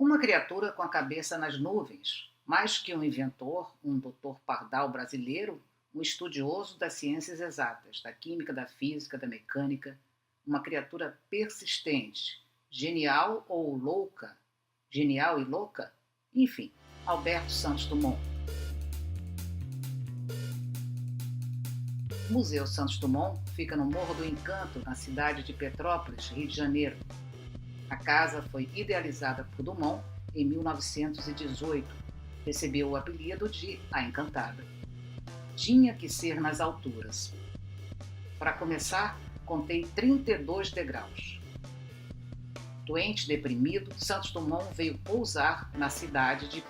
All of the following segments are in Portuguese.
Uma criatura com a cabeça nas nuvens, mais que um inventor, um doutor pardal brasileiro, um estudioso das ciências exatas, da química, da física, da mecânica, uma criatura persistente, genial ou louca, genial e louca, enfim, Alberto Santos Dumont. O Museu Santos Dumont fica no Morro do Encanto, na cidade de Petrópolis, Rio de Janeiro. A casa foi idealizada por Dumont em 1918. Recebeu o apelido de A Encantada. Tinha que ser nas alturas. Para começar, contei 32 degraus. Doente, deprimido, Santos Dumont veio pousar na cidade de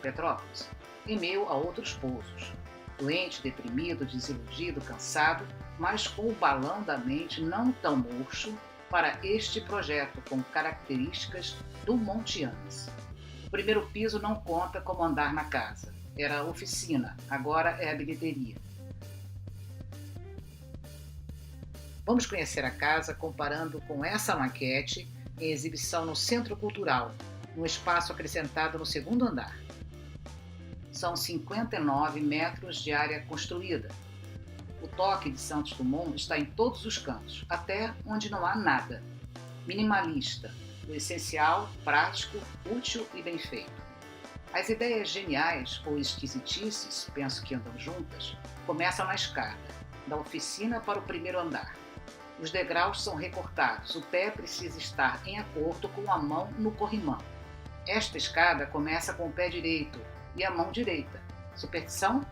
Petrópolis, em meio a outros pousos. Doente, deprimido, desiludido, cansado, mas com o balão da mente não tão murcho para este projeto com características dumontianas. O primeiro piso não conta como andar na casa. Era a oficina, agora é a bilheteria. Vamos conhecer a casa comparando com essa maquete em exibição no Centro Cultural, num espaço acrescentado no segundo andar. São 59 metros de área construída. O toque de Santos Dumont está em todos os cantos, até onde não há nada. Minimalista, o essencial, prático, útil e bem feito. As ideias geniais ou esquisitices, penso que andam juntas, começam na escada, da oficina para o primeiro andar. Os degraus são recortados, o pé precisa estar em acordo com a mão no corrimão. Esta escada começa com o pé direito e a mão direita. Superstição?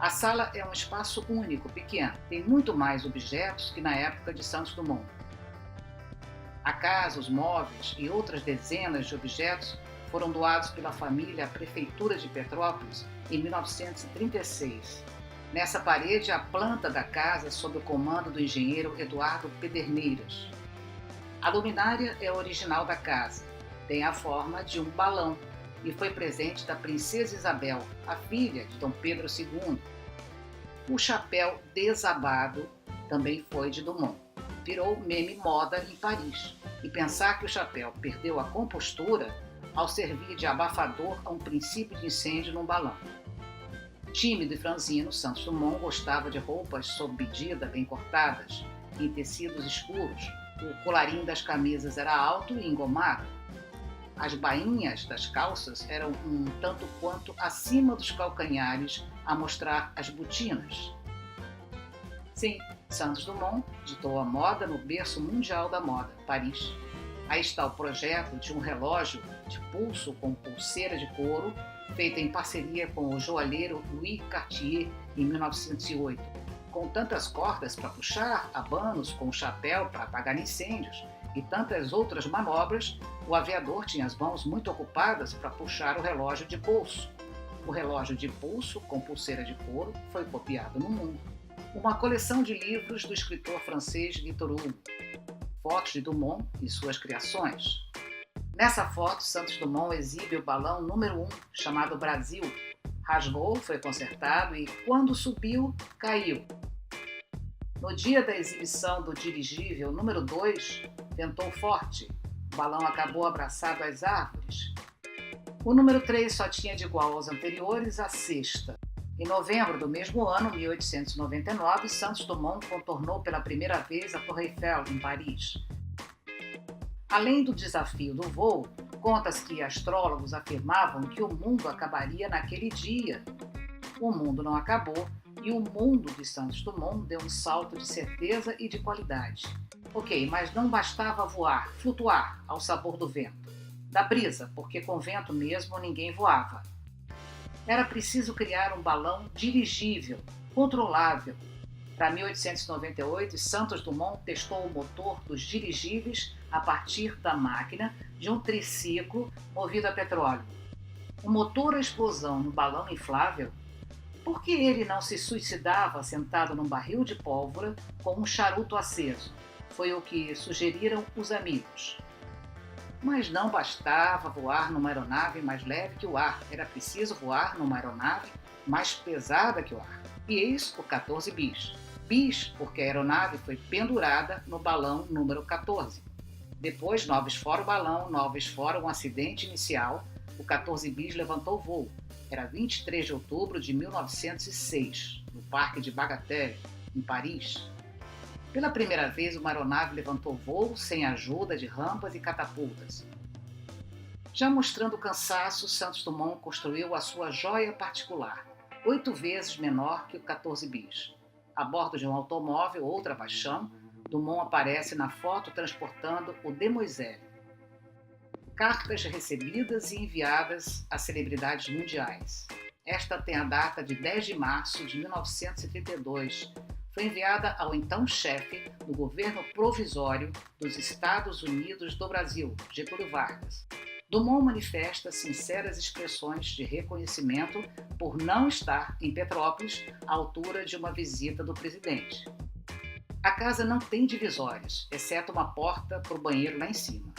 A sala é um espaço único, pequeno. Tem muito mais objetos que na época de Santos Dumont. A casa, os móveis e outras dezenas de objetos foram doados pela família à Prefeitura de Petrópolis em 1936. Nessa parede, a planta da casa sob o comando do engenheiro Eduardo Pederneiras. A luminária é original da casa. Tem a forma de um balão e foi presente da Princesa Isabel, a filha de Dom Pedro II. O chapéu desabado também foi de Dumont. Virou meme moda em Paris. E pensar que o chapéu perdeu a compostura ao servir de abafador a um princípio de incêndio num balão. Tímido e franzino, Santos Dumont gostava de roupas sob medida, bem cortadas, em tecidos escuros. O colarinho das camisas era alto e engomado. As bainhas das calças eram um tanto quanto acima dos calcanhares, a mostrar as botinas. Sim, Santos Dumont ditou a moda no berço mundial da moda, Paris. Aí está o projeto de um relógio de pulso com pulseira de couro, feita em parceria com o joalheiro Louis Cartier em 1908. Com tantas cordas para puxar, abanos com o chapéu para apagar incêndios e tantas outras manobras, o aviador tinha as mãos muito ocupadas para puxar o relógio de pulso. O relógio de pulso com pulseira de couro foi copiado no mundo. Uma coleção de livros do escritor francês Victor Hugo. Fotos de Dumont e suas criações. Nessa foto, Santos Dumont exibe o balão número 1, chamado Brasil. Rasgou, foi consertado e, quando subiu, caiu. No dia da exibição do dirigível número 2, ventou forte. O balão acabou abraçado às árvores. O número 3 só tinha de igual aos anteriores a sexta. Em novembro do mesmo ano, 1899, Santos Dumont contornou pela primeira vez a Torre Eiffel, em Paris. Além do desafio do voo, conta-se que astrólogos afirmavam que o mundo acabaria naquele dia. O mundo não acabou e o mundo de Santos Dumont deu um salto de certeza e de qualidade. Ok, mas não bastava voar, flutuar ao sabor do vento. Da brisa, porque com vento mesmo ninguém voava. Era preciso criar um balão dirigível, controlável. Para 1898, Santos Dumont testou o motor dos dirigíveis a partir da máquina de um triciclo movido a petróleo. O motor a explosão no balão inflável? Por que ele não se suicidava sentado num barril de pólvora com um charuto aceso? Foi o que sugeriram os amigos. Mas não bastava voar numa aeronave mais leve que o ar, era preciso voar numa aeronave mais pesada que o ar. E eis o 14 bis. Bis porque a aeronave foi pendurada no balão número 14. Depois, novos fora o balão, novos fora um acidente inicial, o 14 bis levantou voo. Era 23 de outubro de 1906, no Parque de Bagatelle, em Paris. Pela primeira vez, uma aeronave levantou voo sem ajuda de rampas e catapultas. Já mostrando cansaço, Santos Dumont construiu a sua joia particular, 8 vezes menor que o 14 bis. A bordo de um automóvel, outra paixão, Dumont aparece na foto transportando o Demoiselle. Cartas recebidas e enviadas a celebridades mundiais. Esta tem a data de 10 de março de 1932. Foi enviada ao então chefe do governo provisório dos Estados Unidos do Brasil, Getúlio Vargas. Dumont manifesta sinceras expressões de reconhecimento por não estar em Petrópolis à altura de uma visita do presidente. A casa não tem divisórias, exceto uma porta para o banheiro lá em cima.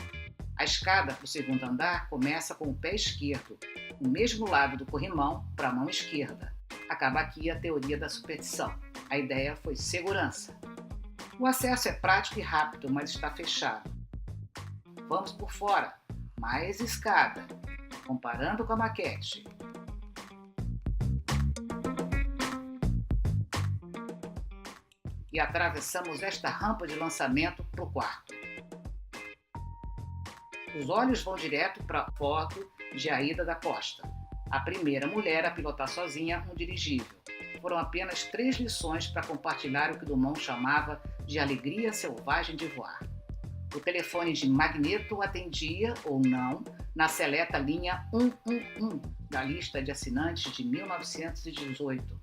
A escada para o segundo andar começa com o pé esquerdo, no mesmo lado do corrimão para a mão esquerda. Acaba aqui a teoria da superstição. A ideia foi segurança. O acesso é prático e rápido, mas está fechado. Vamos por fora. Mais escada, comparando com a maquete. E atravessamos esta rampa de lançamento para o quarto. Os olhos vão direto para a foto de Aida da Costa, a primeira mulher a pilotar sozinha um dirigível. Foram apenas 3 lições para compartilhar o que Dumont chamava de alegria selvagem de voar. O telefone de magneto atendia, ou não, na seleta linha 111 da lista de assinantes de 1918.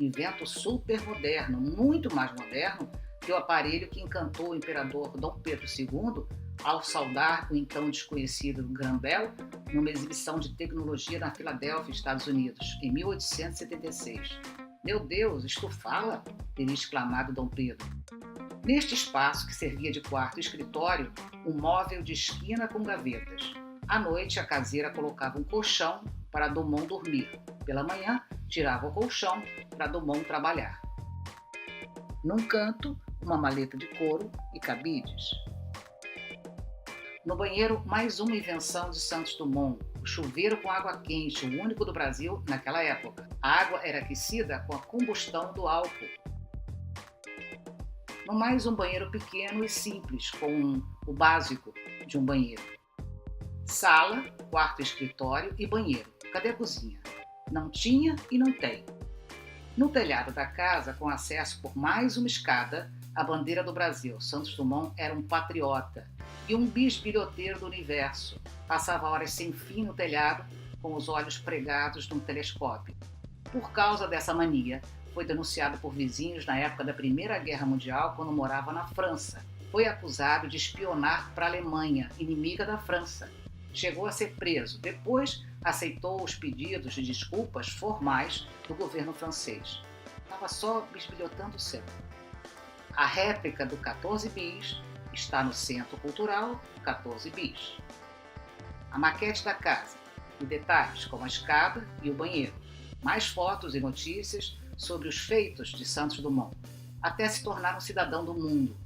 Invento super moderno, muito mais moderno que o aparelho que encantou o imperador Dom Pedro II ao saudar o então desconhecido Graham Bell numa exibição de tecnologia na Filadélfia, Estados Unidos, em 1876. Meu Deus, isto fala? Teria exclamado Dom Pedro. Neste espaço, que servia de quarto e escritório, um móvel de esquina com gavetas. À noite, a caseira colocava um colchão para Dumont dormir. Pela manhã, tirava o colchão para Dumont trabalhar. Num canto, uma maleta de couro e cabides. No banheiro, mais uma invenção de Santos Dumont, o chuveiro com água quente, o único do Brasil naquela época. A água era aquecida com a combustão do álcool. No mais, um banheiro pequeno e simples, com o básico de um banheiro. Sala, quarto, escritório e banheiro. Cadê a cozinha? Não tinha e não tem. No telhado da casa, com acesso por mais uma escada, a bandeira do Brasil. Santos Dumont era um patriota e um bisbilhoteiro do universo. Passava horas sem fim no telhado, com os olhos pregados num telescópio. Por causa dessa mania, foi denunciado por vizinhos na época da Primeira Guerra Mundial, quando morava na França. Foi acusado de espionar para a Alemanha, inimiga da França. Chegou a ser preso. Depois, aceitou os pedidos de desculpas formais do governo francês. Estava só bisbilhotando o céu. A réplica do 14 bis está no Centro Cultural 14 bis. A maquete da casa e detalhes como a escada e o banheiro. Mais fotos e notícias sobre os feitos de Santos Dumont, até se tornar um cidadão do mundo.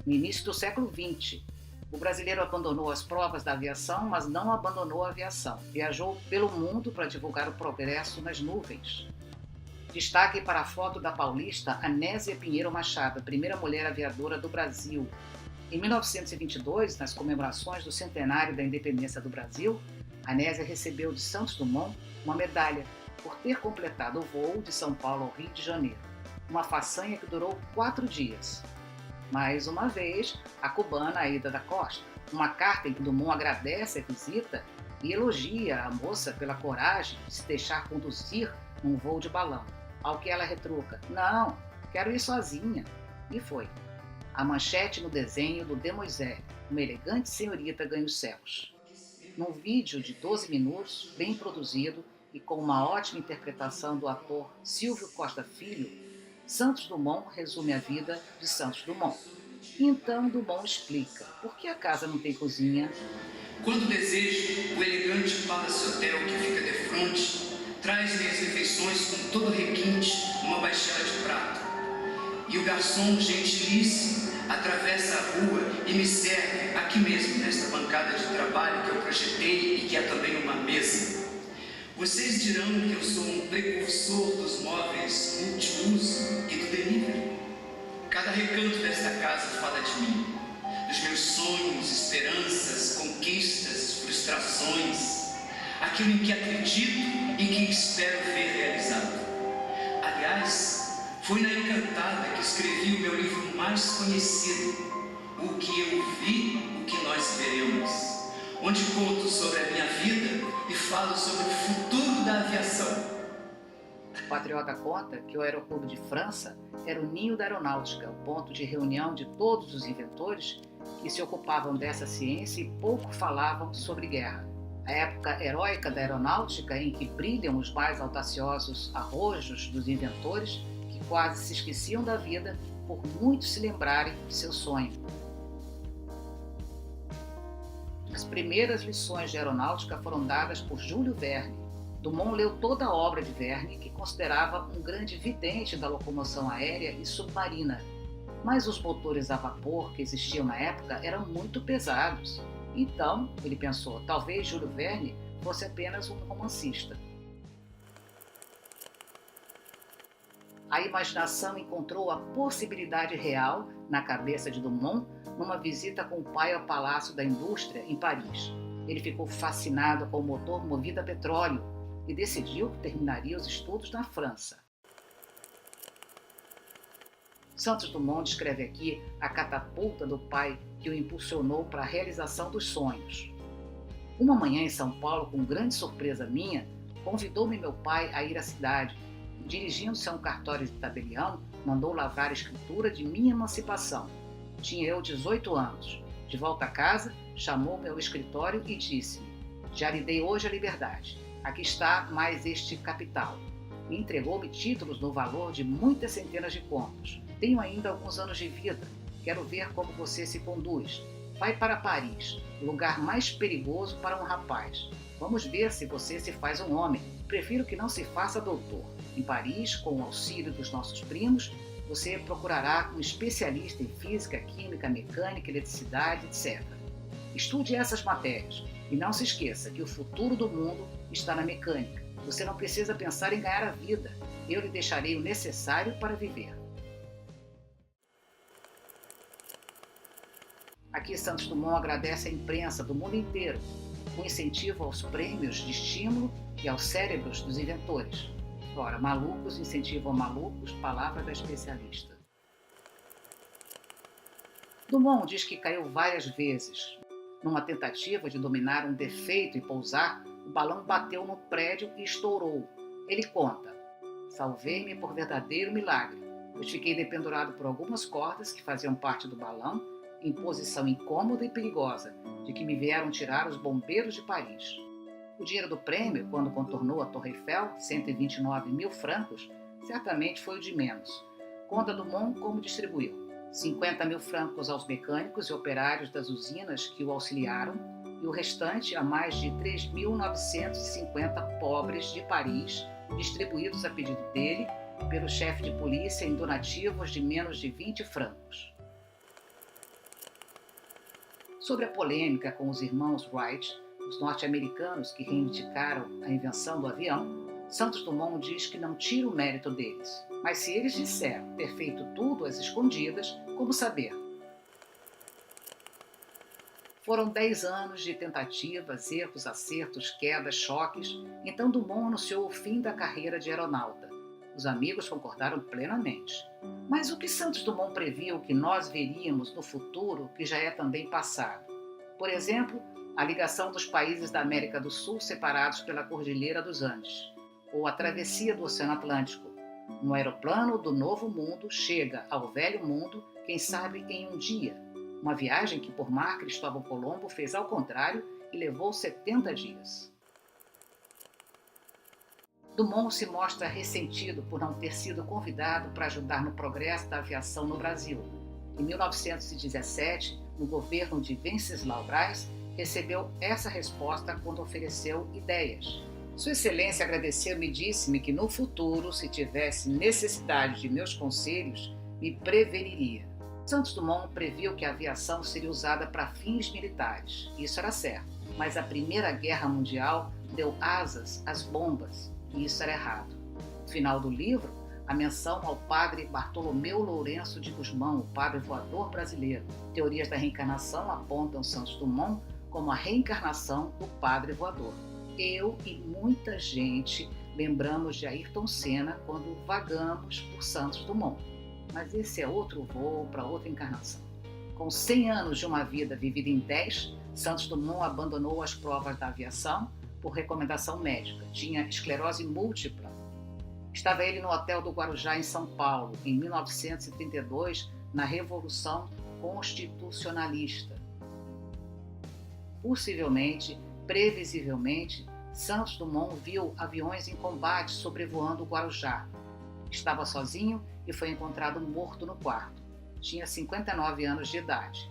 No início do século XX, o brasileiro abandonou as provas da aviação, mas não abandonou a aviação. Viajou pelo mundo para divulgar o progresso nas nuvens. Destaque para a foto da paulista Anésia Pinheiro Machado, a primeira mulher aviadora do Brasil. Em 1922, nas comemorações do centenário da independência do Brasil, Anésia recebeu de Santos Dumont uma medalha por ter completado o voo de São Paulo ao Rio de Janeiro, uma façanha que durou 4 dias. Mais uma vez, a cubana Aida da Costa, uma carta em que Dumont agradece a visita e elogia a moça pela coragem de se deixar conduzir num voo de balão, ao que ela retruca: "Não, quero ir sozinha." E foi. A manchete no desenho do Demoiselle, uma elegante senhorita ganha os céus. Num vídeo de 12 minutos, bem produzido, e com uma ótima interpretação do ator Silvio Costa Filho, Santos Dumont resume a vida de Santos Dumont. Então Dumont explica por que a casa não tem cozinha. Quando desejo, o elegante Palace Hotel que fica de frente traz-me as refeições com todo requinte numa baixela de prata. E o garçom gentilíssimo atravessa a rua e me serve aqui mesmo, nesta bancada de trabalho que eu projetei e que é também uma mesa. Vocês dirão que eu sou um precursor dos móveis multiuso e do delivery. Cada recanto desta casa fala de mim, dos meus sonhos, esperanças, conquistas, frustrações, aquilo em que acredito e que espero ver realizado. Aliás, foi na Encantada que escrevi o meu livro mais conhecido, O que eu vi, o que nós veremos, onde conto sobre a minha vida e falo sobre o futuro da aviação. O patriota conta que o Aeroclube de França era o ninho da aeronáutica, o ponto de reunião de todos os inventores que se ocupavam dessa ciência e pouco falavam sobre guerra. A época heróica da aeronáutica em que brilham os mais audaciosos arrojos dos inventores que quase se esqueciam da vida por muito se lembrarem de seu sonho. As primeiras lições de aeronáutica foram dadas por Júlio Verne. Dumont leu toda a obra de Verne, que considerava um grande vidente da locomoção aérea e submarina. Mas os motores a vapor que existiam na época eram muito pesados. Então, ele pensou, talvez Júlio Verne fosse apenas um romancista. A imaginação encontrou a possibilidade real na cabeça de Dumont numa visita com o pai ao Palácio da Indústria em Paris. Ele ficou fascinado com o motor movido a petróleo e decidiu que terminaria os estudos na França. Santos Dumont descreve aqui a catapulta do pai que o impulsionou para a realização dos sonhos. Uma manhã em São Paulo, com grande surpresa minha, convidou-me meu pai a ir à cidade. Dirigindo-se a um cartório de tabelião, mandou lavrar a escritura de minha emancipação. Tinha eu 18 anos. De volta a casa, chamou-me ao escritório e disse-me: já lhe dei hoje a liberdade. Aqui está mais este capital. E entregou-me títulos no valor de muitas centenas de contos. Tenho ainda alguns anos de vida. Quero ver como você se conduz. Vai para Paris, o lugar mais perigoso para um rapaz. Vamos ver se você se faz um homem. Prefiro que não se faça doutor. Em Paris, com o auxílio dos nossos primos, você procurará um especialista em física, química, mecânica, eletricidade, etc. Estude essas matérias e não se esqueça que o futuro do mundo está na mecânica. Você não precisa pensar em ganhar a vida. Eu lhe deixarei o necessário para viver. Aqui Santos Dumont agradece à imprensa do mundo inteiro o incentivo aos prêmios de estímulo e aos cérebros dos inventores. Ora, malucos incentivam malucos, palavra da especialista. Dumont diz que caiu várias vezes. Numa tentativa de dominar um defeito e pousar, o balão bateu no prédio e estourou. Ele conta: salvei-me por verdadeiro milagre, pois fiquei dependurado por algumas cordas que faziam parte do balão, em posição incômoda e perigosa, de que me vieram tirar os bombeiros de Paris. O dinheiro do prêmio, quando contornou a Torre Eiffel, 129 mil francos, certamente foi o de menos. Conta Dumont como distribuiu: 50 mil francos aos mecânicos e operários das usinas que o auxiliaram e o restante a mais de 3.950 pobres de Paris, distribuídos a pedido dele pelo chefe de polícia em donativos de menos de 20 francos. Sobre a polêmica com os irmãos Wright, os norte-americanos que reivindicaram a invenção do avião, Santos Dumont diz que não tira o mérito deles, mas se eles disseram ter feito tudo às escondidas, como saber? Foram 10 anos de tentativas, erros, acertos, quedas, choques, então Dumont anunciou o fim da carreira de aeronauta. Os amigos concordaram plenamente. Mas o que Santos Dumont previu que nós veríamos no futuro que já é também passado? Por exemplo, a ligação dos países da América do Sul separados pela Cordilheira dos Andes, ou a travessia do Oceano Atlântico. Um aeroplano do Novo Mundo chega ao Velho Mundo, quem sabe em um dia. Uma viagem que por mar Cristóvão Colombo fez ao contrário e levou 70 dias. Dumont se mostra ressentido por não ter sido convidado para ajudar no progresso da aviação no Brasil. Em 1917, no governo de Venceslau Braz, recebeu essa resposta quando ofereceu ideias. Sua Excelência agradeceu-me e disse-me que no futuro, se tivesse necessidade de meus conselhos, me preveniria. Santos Dumont previu que a aviação seria usada para fins militares. Isso era certo. Mas a Primeira Guerra Mundial deu asas às bombas, e isso era errado. No final do livro, a menção ao padre Bartolomeu Lourenço de Gusmão, o padre voador brasileiro. Teorias da reencarnação apontam Santos Dumont como a reencarnação do padre voador. Eu e muita gente lembramos de Ayrton Senna quando vagamos por Santos Dumont. Mas esse é outro voo para outra encarnação. Com 100 anos de uma vida vivida em 10, Santos Dumont abandonou as provas da aviação por recomendação médica. Tinha esclerose múltipla. Estava ele no Hotel do Guarujá, em São Paulo, em 1932, na Revolução Constitucionalista. Possivelmente, previsivelmente, Santos Dumont viu aviões em combate sobrevoando o Guarujá. Estava sozinho e foi encontrado morto no quarto. Tinha 59 anos de idade.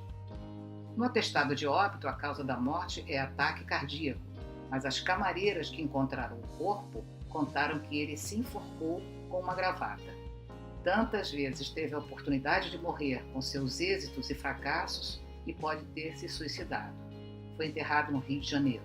No atestado de óbito, a causa da morte é ataque cardíaco, mas as camareiras que encontraram o corpo contaram que ele se enforcou com uma gravata. Tantas vezes teve a oportunidade de morrer com seus êxitos e fracassos e pode ter se suicidado. Foi enterrado no Rio de Janeiro.